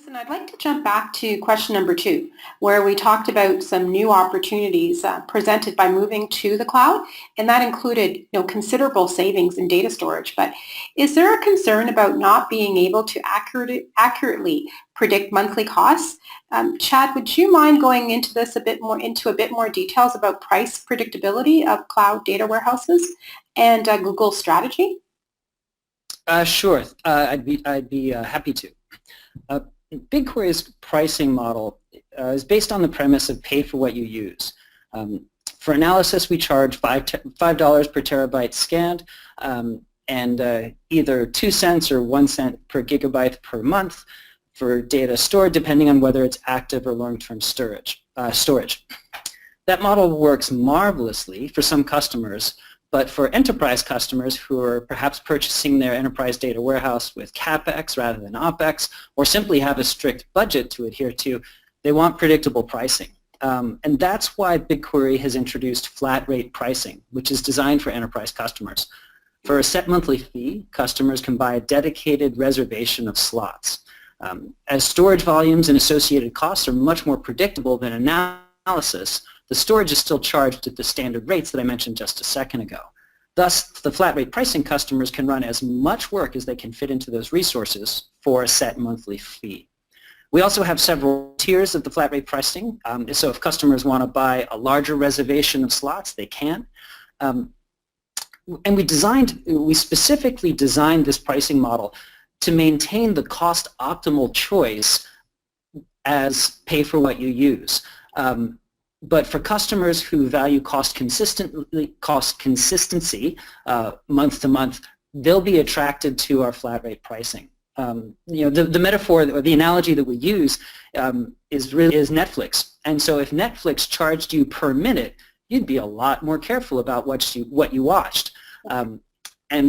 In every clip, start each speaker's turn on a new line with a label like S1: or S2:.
S1: Listen, I'd like to jump back to question number 2, where we talked about some new opportunities presented by moving to the cloud, and that included, considerable savings in data storage. But is there a concern about not being able to accurately predict monthly costs? Chad, would you mind going into this into a bit more details about price predictability of cloud data warehouses and Google's strategy?
S2: Sure. I'd be happy to. BigQuery's pricing model is based on the premise of pay for what you use. For analysis, we charge $5 per terabyte scanned and either 2 cents or 1 cent per gigabyte per month for data stored, depending on whether it's active or long-term storage. That model works marvelously for some customers, but for enterprise customers who are perhaps purchasing their enterprise data warehouse with CapEx rather than OpEx, or simply have a strict budget to adhere to, they want predictable pricing. And that's why BigQuery has introduced flat rate pricing, which is designed for enterprise customers. For a set monthly fee, customers can buy a dedicated reservation of slots. As storage volumes and associated costs are much more predictable than analysis, the storage is still charged at the standard rates that I mentioned just a second ago. Thus, the flat rate pricing customers can run as much work as they can fit into those resources for a set monthly fee. We also have several tiers of the flat rate pricing, so if customers want to buy a larger reservation of slots, they can. And we specifically designed this pricing model to maintain the cost optimal choice as pay for what you use. But for customers who value cost consistency month to month, they'll be attracted to our flat rate pricing. The metaphor or the analogy that we use is Netflix. And so if Netflix charged you per minute, you'd be a lot more careful about what you watched. And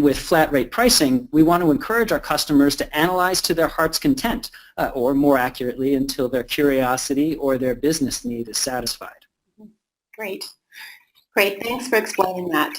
S2: with flat rate pricing, we want to encourage our customers to analyze to their heart's content, or more accurately, until their curiosity or their business need is satisfied.
S1: Great. Great. Thanks for explaining that.